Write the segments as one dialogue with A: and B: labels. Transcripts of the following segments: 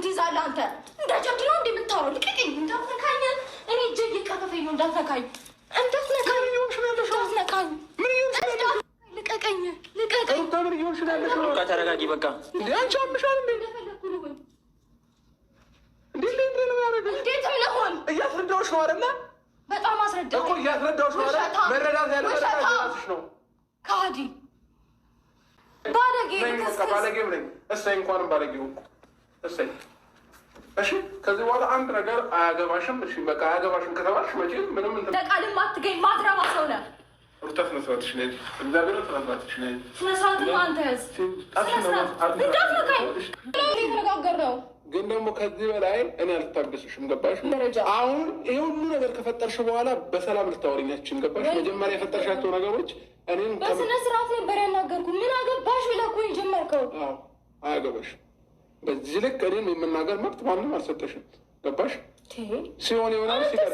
A: ትይዛለህ አንተ? እንደ ጀብድ ነው እንደምታወራው? ልቀቀኝ! እንዳትነካኝ! እኔ እጄ እየቀፈፈኝ ነው። እንዳትነካኝ! እንዳትነካኝ! እንዳትነካኝ! ልቀቀኝ! ልቀቀኝ!
B: በቃ ተረጋጊ። በቃ
C: አንቺ አምሻል እንዴ?
A: እንዴትም ልሆን
C: እያስረዳሁሽ ነው አይደለ?
A: በጣም አስረዳኝ
C: እኮ እያስረዳሁሽ ነው አይደል? መረዳት ያለ መረዳትሽ ነው።
A: ከሃዲ ባለጌ
C: ባለጌም ነኝ። እሰይ እንኳንም ባለጌው እሰይ። እሺ ከዚህ በኋላ አንድ ነገር አያገባሽም። እሺ በቃ አያገባሽም ከተባልሽ መቼም ምንም
A: ለቃልም አትገኝ። ማትረባ ሰው ነህ።
C: ሩታ ስነ ስርዓትሽ ነይ። እግዚአብሔር ስነ ስርዓትሽ ነይ።
A: ስነ ስርዓት አንተ ያዝ። እንዳትነካኝ ተነጋገር ነው።
C: ግን ደግሞ ከዚህ በላይ እኔ አልታገስሽም። ገባሽ? አሁን ይሄ ሁሉ ነገር ከፈጠርሽ በኋላ በሰላም ልታወሪኛችን ገባሽ? መጀመሪያ የፈጠርሻቸው ነገሮች እኔም
A: በስነ ስርዓት ነበር ያናገርኩ። ምን አገባሽ ብለህ እኮ የጀመርከው።
C: አያገባሽም። በዚህ ልክ እኔም የመናገር መብት ማንም አልሰጠሽም። ገባሽ? ሲሆን ይሆናል ሲቀር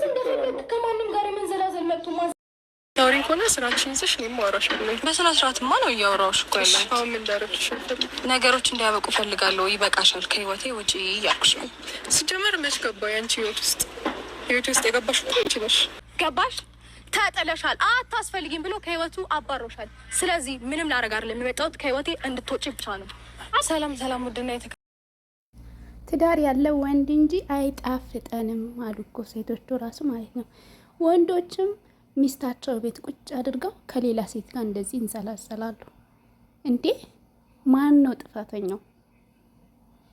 A: ከማንም ጋር የመንዘላዘል መብቱ
D: ታውሪ ከሆነ ስራችን ይዘሽ እኔም ማውራሽ
A: በስነ ስርዓትማ ነው እያወራሁሽ እኮ ያለ።
D: አሁን ምን እንዳደረግሽ
A: ነገሮች እንዲያበቁ ፈልጋለሁ። ይበቃሻል፣ ከህይወቴ ውጪ እያልኩሽ ነው።
D: ሲጀመር መች ገባ ያንቺ ህይወት ውስጥ የገባሽ አንቺ ነሽ።
A: ገባሽ? ተጥለሻል፣ አታስፈልጊም ብሎ ከህይወቱ አባሮሻል። ስለዚህ ምንም ላደርግ አይደለም የመጣሁት፣ ከህይወቴ እንድትወጪ ብቻ ነው። ሰላም ሰላም። ውድና
E: ትዳር ያለው ወንድ እንጂ አይጣፍጠንም አሉ እኮ ሴቶቹ ራሱ ማለት ነው። ወንዶችም ሚስታቸው ቤት ቁጭ አድርገው ከሌላ ሴት ጋር እንደዚህ እንሰላሰላሉ እንዴ! ማን ነው ጥፋተኛው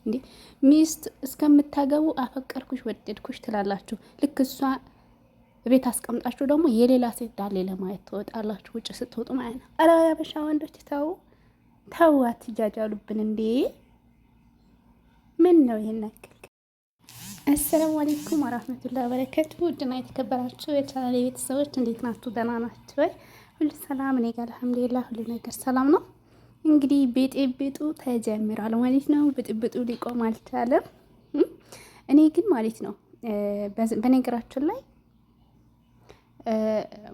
E: እንዴ? ሚስት እስከምታገቡ አፈቀርኩሽ ወደድኩሽ ትላላችሁ። ልክ እሷ ቤት አስቀምጣችሁ ደግሞ የሌላ ሴት ዳሌ ለማየት ትወጣላችሁ፣ ውጭ ስትወጡ ማለት ነው። ኧረ ያበሻ ወንዶች ተው አትጃጃሉብን እንዴ! ምን ነው ይሄን ያክል? አሰላሙ አለይኩም ወራህመቱላሂ ወበረካቱ። ውድና የተከበራችሁ የቻናሌ ቤተሰቦች እንዴት ናችሁ? ደህና ናችሁ ወይ? ሁሉ ሰላም? እኔ ጋር አልሐምዱሊላህ ሁሉ ነገር ሰላም ነው። እንግዲህ ብጥብጡ ተጀምሯል ማለት ነው። ብጥብጡ ሊቆም አልቻለም። እኔ ግን ማለት ነው በነገራችን ላይ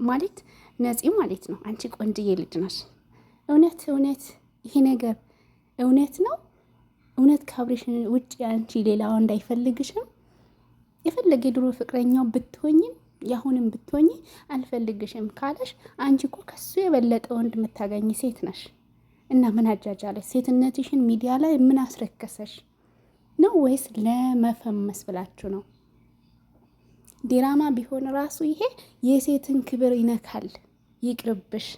E: ማለት ነፂ ማለት ነው አንቺ ቆንጅዬ ልጅ ነሽ። እውነት ይሄ ነገር እውነት ነው? እውነት ከአብሬሽ ውጭ አንቺ ሌላ ወንድ አይፈልግሽም? የፈለገ የድሮ ፍቅረኛው ብትሆኝም ያሁንም ብትሆኝ አልፈልግሽም ካለሽ አንቺ እኮ ከሱ የበለጠ ወንድ የምታገኝ ሴት ነሽ። እና ምን አጃጃለሽ? ሴትነትሽን ሚዲያ ላይ ምን አስረከሰሽ ነው? ወይስ ለመፈመስ ብላችሁ ነው? ዲራማ ቢሆን ራሱ ይሄ የሴትን ክብር ይነካል። ይቅርብሽ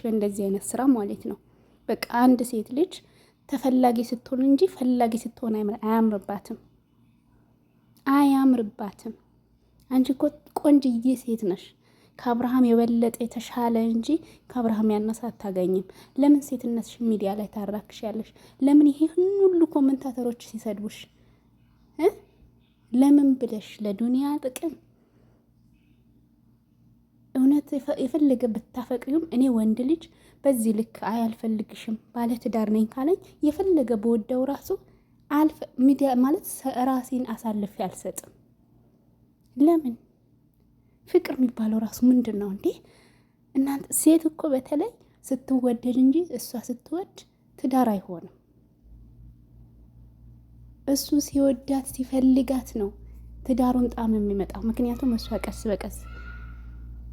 E: በእንደዚህ አይነት ስራ ማለት ነው። በቃ አንድ ሴት ልጅ ተፈላጊ ስትሆን እንጂ ፈላጊ ስትሆን አያምርባትም። አንቺ እኮ ቆንጅዬ ሴት ነሽ። ከአብርሃም የበለጠ የተሻለ እንጂ ከአብርሃም ያነሳ አታገኝም። ለምን ሴትነትሽ ሚዲያ ላይ ታራክሻለሽ? ለምን ይሄ ሁሉ ኮመንታተሮች ሲሰድቡሽ ለምን ብለሽ? ለዱንያ ጥቅም? እውነት የፈለገ ብታፈቅሪውም እኔ ወንድ ልጅ በዚህ ልክ አልፈልግሽም ባለትዳር ነኝ ካለኝ የፈለገ በወደው ራሱ ሚዲያ ማለት ራሴን አሳልፌ አልሰጥም። ለምን? ፍቅር የሚባለው ራሱ ምንድን ነው እንዴ እናንተ? ሴት እኮ በተለይ ስትወደድ እንጂ እሷ ስትወድ ትዳር አይሆንም። እሱ ሲወዳት ሲፈልጋት ነው ትዳሩን ጣም የሚመጣው። ምክንያቱም እሷ ቀስ በቀስ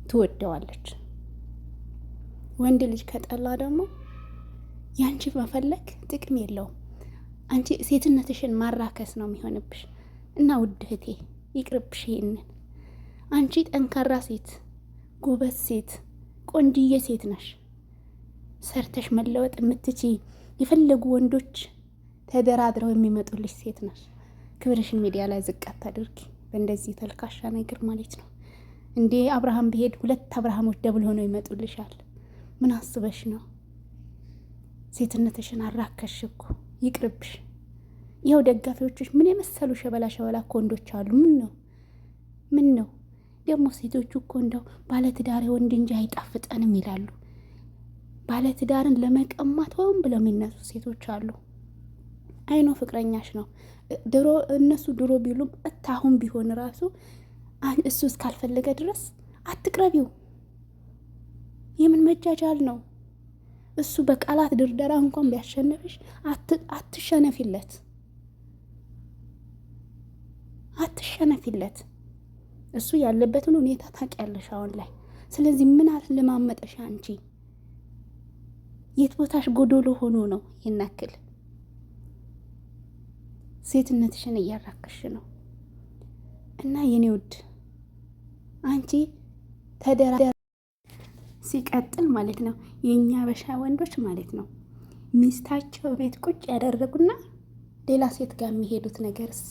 E: ትወደዋለች። ወንድ ልጅ ከጠላ ደግሞ ያንቺ መፈለግ ጥቅም የለውም። አንቺ ሴትነትሽን ማራከስ ነው የሚሆንብሽ። እና ውድ እህቴ ይቅርብሽ ይሄንን። አንቺ ጠንካራ ሴት፣ ጎበዝ ሴት፣ ቆንጅዬ ሴት ነሽ። ሰርተሽ መለወጥ የምትችይ የፈለጉ ወንዶች ተደራድረው የሚመጡልሽ ሴት ነሽ። ክብርሽን ሚዲያ ላይ ዝቅ አታድርጊ በእንደዚህ ተልካሻ ነገር ማለት ነው እንዴ። አብርሃም ቢሄድ 2 አብርሃሞች ደብል ሆነው ይመጡልሻል። ምን አስበሽ ነው? ሴትነትሽን አራከሽ እኮ። ይቅርብሽ። ይኸው ደጋፊዎችሽ ምን የመሰሉ ሸበላ ወንዶች አሉ። ምን ነው ደግሞ ሴቶቹ እኮ እንደው ባለትዳር ወንድ እንጂ አይጣፍጠንም ይላሉ። ባለትዳርን ለመቀማት ሆን ብለው የሚነሱ ሴቶች አሉ። አይኖ ፍቅረኛሽ ነው እነሱ ድሮ ቢሉም እታሁን ቢሆን ራሱ እሱ እስካልፈለገ ድረስ አትቅረቢው። የምን መጃጃል ነው? እሱ በቃላት ድርደራ እንኳን ቢያሸንፍሽ አትሸነፊለት። ተሸነፊለት። እሱ ያለበትን ሁኔታ ታውቂያለሽ አሁን ላይ። ስለዚህ ምን አለማመጠሽ አንቺ? የት ቦታሽ ጎዶሎ ሆኖ ነው ይናክል? ሴትነትሽን እያራከሽ ነው። እና የኔ ውድ አንቺ ተደራ ሲቀጥል ማለት ነው የኛ በሻ ወንዶች ማለት ነው ሚስታቸው ቤት ቁጭ ያደረጉና ሌላ ሴት ጋር የሚሄዱት ነገርስ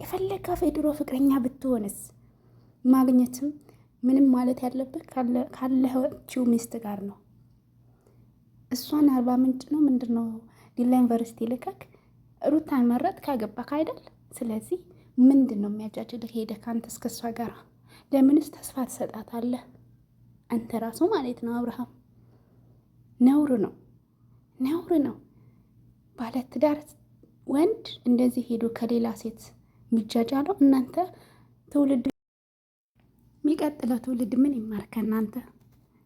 E: የፈለጋ የድሮ ፍቅረኛ ብትሆንስ ማግኘትም ምንም ማለት ያለበት ካለችው ሚስት ጋር ነው። እሷን 40 ምንጭ ነው ምንድነው ዲላ ዩኒቨርሲቲ ልከክ ሩታን መረጥ ካገባክ አይደል? ስለዚህ ምንድነው የሚያጃጅልህ? ሄደህ ካንተ እስከሷ ጋር ለምንስ ተስፋ ትሰጣታለህ? አንተ ራሱ ማለት ነው አብርሃም፣ ነውር ነው፣ ነውር ነው። ባለ ትዳር ወንድ እንደዚህ ሄዶ ከሌላ ሴት የሚጃጃለው። እናንተ ትውልድ የሚቀጥለው ትውልድ ምን ይማር ከእናንተ?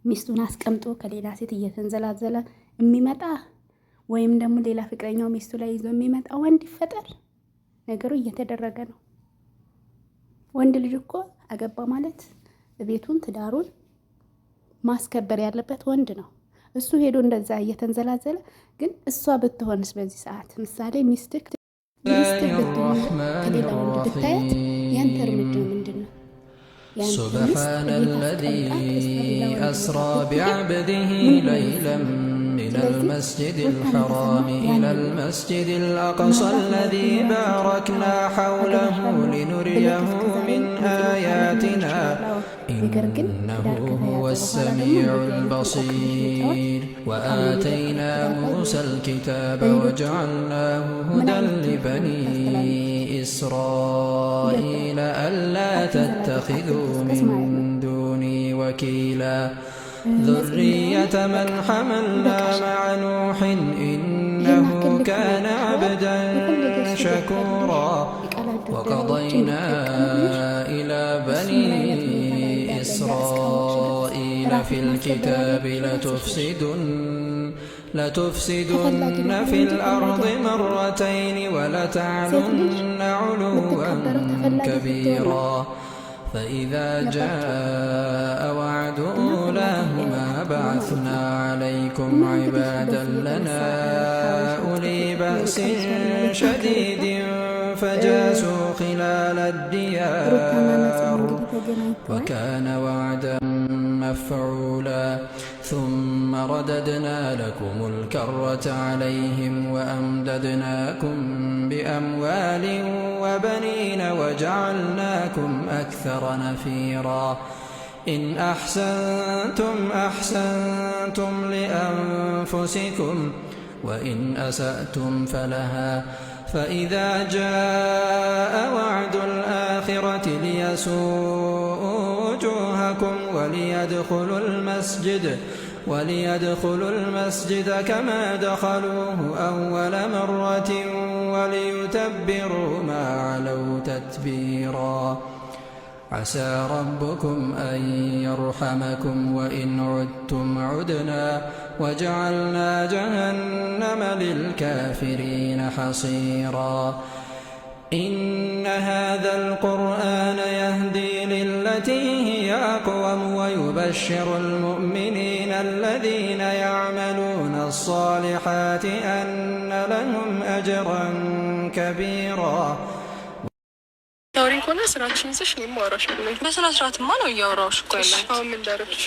E: ሚስቱን አስቀምጦ ከሌላ ሴት እየተንዘላዘለ የሚመጣ ወይም ደግሞ ሌላ ፍቅረኛው ሚስቱ ላይ ይዞ የሚመጣ ወንድ ይፈጠር። ነገሩ እየተደረገ ነው። ወንድ ልጅ እኮ አገባ ማለት ቤቱን ትዳሩን ማስከበር ያለበት ወንድ ነው። እሱ ሄዶ እንደዛ እየተንዘላዘለ ግን እሷ ብትሆንስ በዚህ ሰዓት ምሳሌ ሚስትህ ብትሆን ከሌላ ወንድ ብታያት ያንተ እርምጃ ምንድን ነው?
F: سبحان الذي أسرى بعبده ليلا من المسجد الحرام إلى المسجد الأقصى الذي باركنا حوله لنريه من آياتنا إنه هو السميع البصير وآتينا موسى الكتاب وجعلناه هدى لبني إسرائيل ألا تتخذوا من دوني وكيلا ذرية من حملنا مع نوح إنه كان عبدا شكورا وقضينا إلى بني إسرائيل في الكتاب لتفسدن في الأرض مرتين ولتعلن علوا كبيرا فإذا جاء وعد أولاهما بعثنا عليكم عبادا لنا أولي بأس شديد فجاسوا خلال الديار وكان وعدا مفعولا ثم رددنا لكم الكرة عليهم وأمددناكم بأموال وبنين وجعلناكم أكثر نفيرا إن أحسنتم لأنفسكم وإن أسأتم فلها فإذا جاء وعد الآخرة ليسوءوا وجوهكم وليدخلوا المسجد كما دخلوه أول مرة وليتبروا ما علوا تتبيرا عسى ربكم أن يرحمكم وإن عدتم عدنا وجعلنا جهنم للكافرين حصيرا إن هذا القرآن يهدي للتي هي أقوم ويبشر المؤمنين الذين يعملون الصالحات أن لهم أجرا كبيرا
D: ታውሪን ከሆነ ስራችን ይዘሽ ነው ማውራሽ ብለኝ በስነ ስርዓትማ ነው እያወራሁሽ እኮ ያለው። አሁን ምን ዳረፍሽ?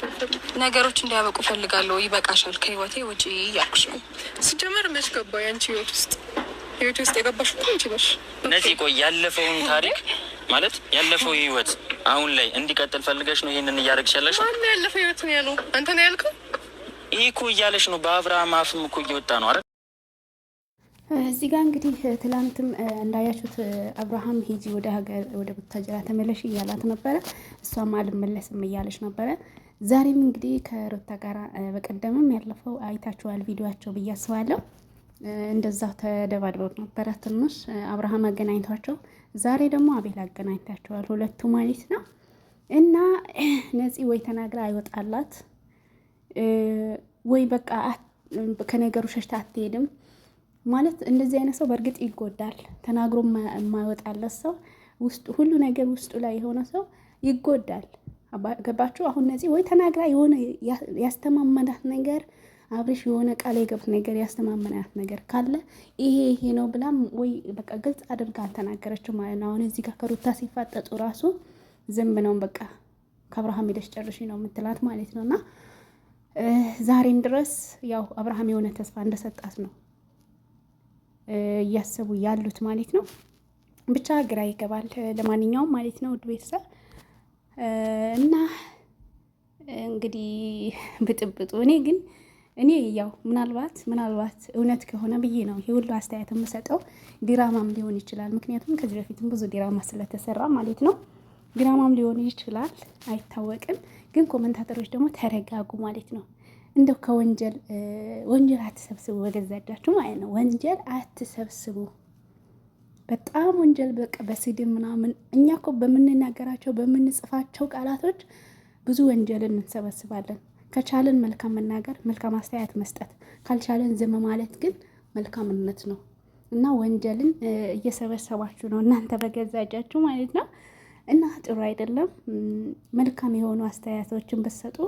D: ነገሮች እንዲያበቁ ፈልጋለሁ። ይበቃሻል፣ ከህይወቴ ውጪ እያልኩሽ ነው። ሲጀመር መች ገባ ያንቺ ህይወት ውስጥ የገባሽ እኮ አንቺ ነሽ።
B: እነዚህ ቆይ ያለፈውን ታሪክ ማለት ያለፈው ህይወት አሁን ላይ እንዲቀጥል ፈልገሽ ነው ይሄንን እያደረግሽ ያለሽ?
D: ማን ያለፈው ህይወት ነው ያለው? አንተ ነው ያልከው?
B: ይሄ እኮ እያለሽ ነው። በአብርሃም አፍም እኮ እየወጣ ነው አይደል?
E: እዚህ ጋር እንግዲህ ትላንትም እንዳያችሁት አብርሃም ሂጂ ወደ ሀገር ወደ ቡታጅራ ተመለሽ እያላት ነበረ። እሷም አልመለስም እያለች ነበረ። ዛሬም እንግዲህ ከሩታ ጋር በቀደምም ያለፈው አይታችኋል ቪዲዮአቸው ብዬ አስባለሁ። እንደዛው ተደባድበው ነበረ ትንሽ አብርሃም አገናኝቷቸው፣ ዛሬ ደግሞ አቤል አገናኝታቸዋል ሁለቱ ማለት ነው። እና ነፂ ወይ ተናግራ አይወጣላት ወይ በቃ ከነገሩ ሸሽታ አትሄድም ማለት እንደዚህ አይነት ሰው በእርግጥ ይጎዳል። ተናግሮ የማይወጣለት ሰው ውስጡ ሁሉ ነገር ውስጡ ላይ የሆነ ሰው ይጎዳል። ገባችሁ? አሁን እነዚህ ወይ ተናግራ የሆነ ያስተማመናት ነገር አብርሽ የሆነ ቃል የገቡት ነገር ያስተማመናት ነገር ካለ ይሄ ነው ብላም ወይ በቃ ግልጽ አድርጋ አልተናገረችው ማለት ነው። አሁን እዚህ ጋር ከሩታ ሲፋጠጡ ራሱ ዝም ነው በቃ ከአብርሃም ሄደሽ ጨርሺ ነው የምትላት ማለት ነው። እና ዛሬም ድረስ ያው አብርሃም የሆነ ተስፋ እንደሰጣት ነው እያሰቡ ያሉት ማለት ነው። ብቻ ግራ ይገባል። ለማንኛውም ማለት ነው ውድ ቤተሰብ እና እንግዲህ ብጥብጡ እኔ ያው ምናልባት እውነት ከሆነ ብዬ ነው ይሄ ሁሉ አስተያየት የምሰጠው። ዲራማም ሊሆን ይችላል። ምክንያቱም ከዚህ በፊትም ብዙ ዲራማ ስለተሰራ ማለት ነው። ዲራማም ሊሆን ይችላል አይታወቅም። ግን ኮመንታተሮች ደግሞ ተረጋጉ ማለት ነው። እንደው ከወንጀል አትሰብስቡ፣ በገዛ እጃችሁ ማለት ነው። ወንጀል አትሰብስቡ። በጣም ወንጀል በቃ በስድብ ምናምን እኛ እኮ በምንናገራቸው በምንጽፋቸው ቃላቶች ብዙ ወንጀልን እንሰበስባለን። ከቻለን መልካም መናገር፣ መልካም አስተያየት መስጠት፣ ካልቻለን ዝም ማለት ግን መልካምነት ነው። እና ወንጀልን እየሰበሰባችሁ ነው እናንተ በገዛ እጃችሁ ማለት ነው። እና ጥሩ አይደለም። መልካም የሆኑ አስተያየቶችን ብትሰጡ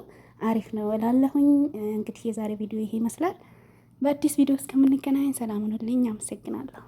E: አሪፍ ነው እላለሁኝ። እንግዲህ የዛሬ ቪዲዮ ይሄ ይመስላል። በአዲስ ቪዲዮ እስከምንገናኝ ሰላም ሁኑልኝ። አመሰግናለሁ።